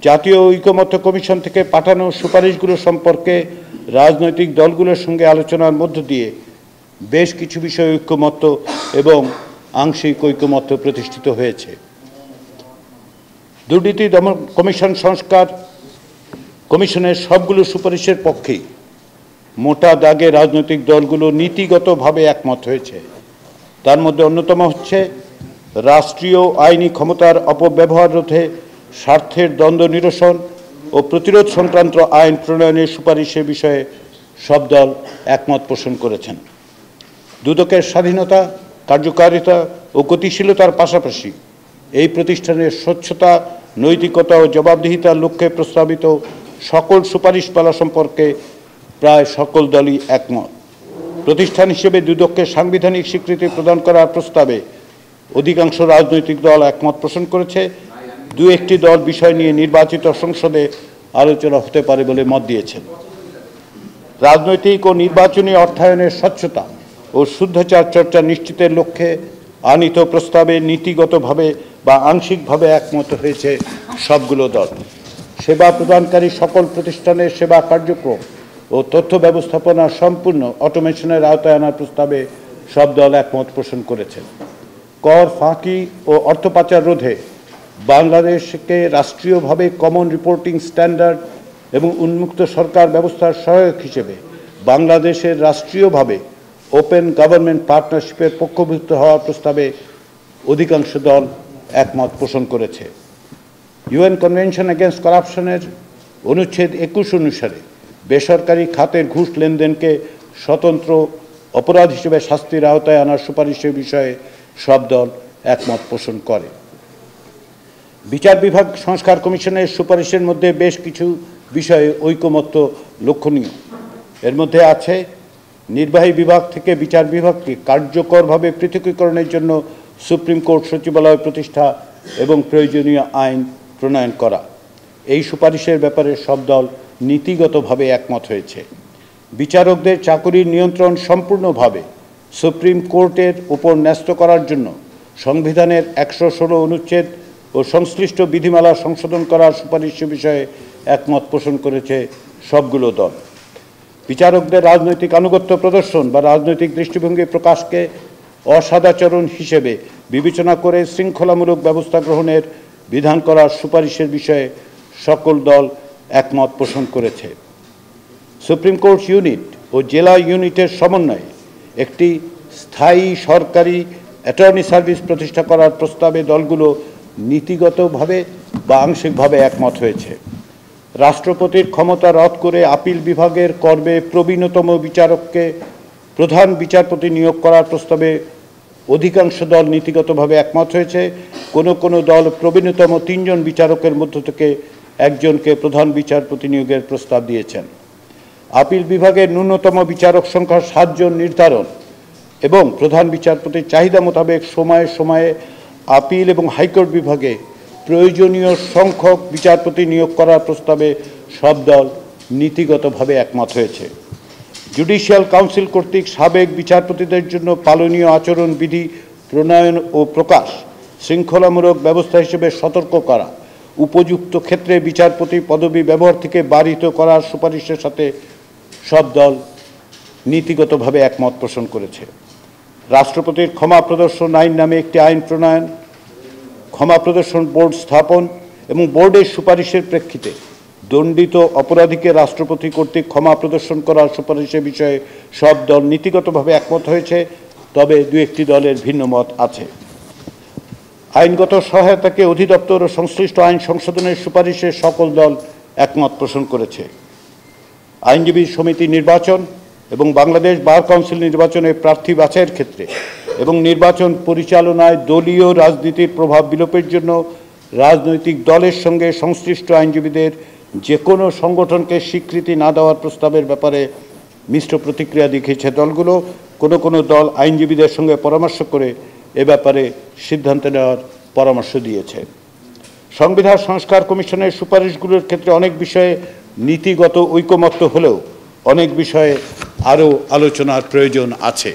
জাতীয় ঐকমত্য কমিশন থেকে পাঠানো সুপারিশগুলো সম্পর্কে রাজনৈতিক দলগুলোর সঙ্গে আলোচনার মধ্য দিয়ে বেশ কিছু বিষয়ে ঐকমত্য এবং আংশিক ঐকমত্য প্রতিষ্ঠিত হয়েছে। দুর্নীতি দমন কমিশন সংস্কার কমিশনের সবগুলো সুপারিশের পক্ষেই মোটা দাগে রাজনৈতিক দলগুলো নীতিগতভাবে একমত হয়েছে। তার মধ্যে অন্যতম হচ্ছে রাষ্ট্রীয় আইনি ক্ষমতার অপব্যবহার রোধে স্বার্থের দ্বন্দ্ব নিরসন ও প্রতিরোধ সংক্রান্ত আইন প্রণয়নের সুপারিশের বিষয়ে সব দল একমত পোষণ করেছেন। দুদকের স্বাধীনতা, কার্যকারিতা ও গতিশীলতার পাশাপাশি এই প্রতিষ্ঠানের স্বচ্ছতা, নৈতিকতা ও জবাবদিহিতার লক্ষ্যে প্রস্তাবিত সকল সুপারিশমালা সম্পর্কে প্রায় সকল দলই একমত। প্রতিষ্ঠান হিসেবে দুদককে সাংবিধানিক স্বীকৃতি প্রদান করার প্রস্তাবে অধিকাংশ রাজনৈতিক দল একমত পোষণ করেছে। দু একটি দল বিষয় নিয়ে নির্বাচিত সংসদে আলোচনা হতে পারে বলে মত দিয়েছেন। রাজনৈতিক ও নির্বাচনী অর্থায়নের স্বচ্ছতা ও শুদ্ধাচার চর্চা নিশ্চিতের লক্ষ্যে আনিত প্রস্তাবে নীতিগতভাবে বা আংশিকভাবে একমত হয়েছে সবগুলো দল। সেবা প্রদানকারী সকল প্রতিষ্ঠানের সেবা কার্যক্রম ও তথ্য ব্যবস্থাপনা সম্পূর্ণ অটোমেশনের আওতায় আনার প্রস্তাবে সব দল একমত পোষণ করেছেন। কর ফাঁকি ও অর্থ পাচার রোধে বাংলাদেশকে রাষ্ট্রীয়ভাবে কমন রিপোর্টিং স্ট্যান্ডার্ড এবং উন্মুক্ত সরকার ব্যবস্থার সহায়ক হিসেবে বাংলাদেশের রাষ্ট্রীয়ভাবে ওপেন গভর্নমেন্ট পার্টনারশিপের পক্ষভুক্ত হওয়ার প্রস্তাবে অধিকাংশ দল একমত পোষণ করেছে। ইউএন কনভেনশন এগেইনস্ট করাপশনের অনুচ্ছেদ 21 অনুসারে বেসরকারি খাতের ঘুষ লেনদেনকে স্বতন্ত্র অপরাধ হিসেবে শাস্তির আওতায় আনার সুপারিশের বিষয়ে সব দল একমত পোষণ করে। বিচার বিভাগ সংস্কার কমিশনের সুপারিশের মধ্যে বেশ কিছু বিষয়ে ঐকমত্য লক্ষণীয়। এর মধ্যে আছে নির্বাহী বিভাগ থেকে বিচার বিভাগকে কার্যকরভাবে পৃথকীকরণের জন্য সুপ্রিম কোর্ট সচিবালয় প্রতিষ্ঠা এবং প্রয়োজনীয় আইন প্রণয়ন করা। এই সুপারিশের ব্যাপারে সব দল নীতিগতভাবে একমত হয়েছে। বিচারকদের চাকুরির নিয়ন্ত্রণ সম্পূর্ণভাবে সুপ্রিম কোর্টের উপর ন্যস্ত করার জন্য সংবিধানের 116 অনুচ্ছেদ ও সংশ্লিষ্ট বিধিমালা সংশোধন করার সুপারিশের বিষয়ে একমত পোষণ করেছে সবগুলো দল। বিচারকদের রাজনৈতিক আনুগত্য প্রদর্শন বা রাজনৈতিক দৃষ্টিভঙ্গি প্রকাশকে অসদাচরণ হিসেবে বিবেচনা করে শৃঙ্খলামূলক ব্যবস্থা গ্রহণের বিধান করার সুপারিশের বিষয়ে সকল দল একমত পোষণ করেছে। সুপ্রিম কোর্ট ইউনিট ও জেলা ইউনিটের সমন্বয়ে একটি স্থায়ী সরকারি অ্যাটর্নি সার্ভিস প্রতিষ্ঠা করার প্রস্তাবে দলগুলো নীতিগতভাবে বা আংশিকভাবে একমত হয়েছে। রাষ্ট্রপতির ক্ষমতা রদ করে আপিল বিভাগের কর্মে প্রবীণতম বিচারককে প্রধান বিচারপতি নিয়োগ করার প্রস্তাবে অধিকাংশ দল নীতিগতভাবে একমত হয়েছে। কোনো দল প্রবীণতম 3 জন বিচারকের মধ্য থেকে একজনকে প্রধান বিচারপতি নিয়োগের প্রস্তাব দিয়েছেন। আপিল বিভাগের ন্যূনতম বিচারক সংখ্যা 7 জন নির্ধারণ এবং প্রধান বিচারপতির চাহিদা মোতাবেক সময়ে সময়ে আপিল এবং হাইকোর্ট বিভাগে প্রয়োজনীয় সংখ্যক বিচারপতি নিয়োগ করার প্রস্তাবে সব দল নীতিগতভাবে একমত হয়েছে। জুডিশিয়াল কাউন্সিল কর্তৃক সাবেক বিচারপতিদের জন্য পালনীয় আচরণ বিধি প্রণয়ন ও প্রকাশ, শৃঙ্খলামূলক ব্যবস্থা হিসেবে সতর্ক করা, উপযুক্ত ক্ষেত্রে বিচারপতি পদবি ব্যবহার থেকে বারিত করার সুপারিশের সাথে সব দল নীতিগতভাবে একমত পোষণ করেছে। রাষ্ট্রপতির ক্ষমা প্রদর্শন আইন নামে একটি আইন প্রণয়ন, ক্ষমা প্রদর্শন বোর্ড স্থাপন এবং বোর্ডের সুপারিশের প্রেক্ষিতে দণ্ডিত অপরাধীকে রাষ্ট্রপতি কর্তৃক ক্ষমা প্রদর্শন করার সুপারিশের বিষয়ে সব দল নীতিগতভাবে একমত হয়েছে, তবে 2-1টি দলের ভিন্ন মত আছে। আইনগত সহায়তাকে অধিদপ্তর ও সংশ্লিষ্ট আইন সংশোধনের সুপারিশে সকল দল একমত পোষণ করেছে। আইনজীবী সমিতি নির্বাচন এবং বাংলাদেশ বার কাউন্সিল নির্বাচনে প্রার্থী বাছাইয়ের ক্ষেত্রে এবং নির্বাচন পরিচালনায় দলীয় রাজনীতির প্রভাব বিলোপের জন্য রাজনৈতিক দলের সঙ্গে সংশ্লিষ্ট আইনজীবীদের যে কোনো সংগঠনকে স্বীকৃতি না দেওয়ার প্রস্তাবের ব্যাপারে মিশ্র প্রতিক্রিয়া দেখিয়েছে দলগুলো। কোনো দল আইনজীবীদের সঙ্গে পরামর্শ করে এ ব্যাপারে সিদ্ধান্ত নেওয়ার পরামর্শ দিয়েছে। সংবিধান সংস্কার কমিশনের সুপারিশগুলোর ক্ষেত্রে অনেক বিষয়ে নীতিগত ঐকমত্য হলেও অনেক বিষয়ে আরও আলোচনার প্রয়োজন আছে।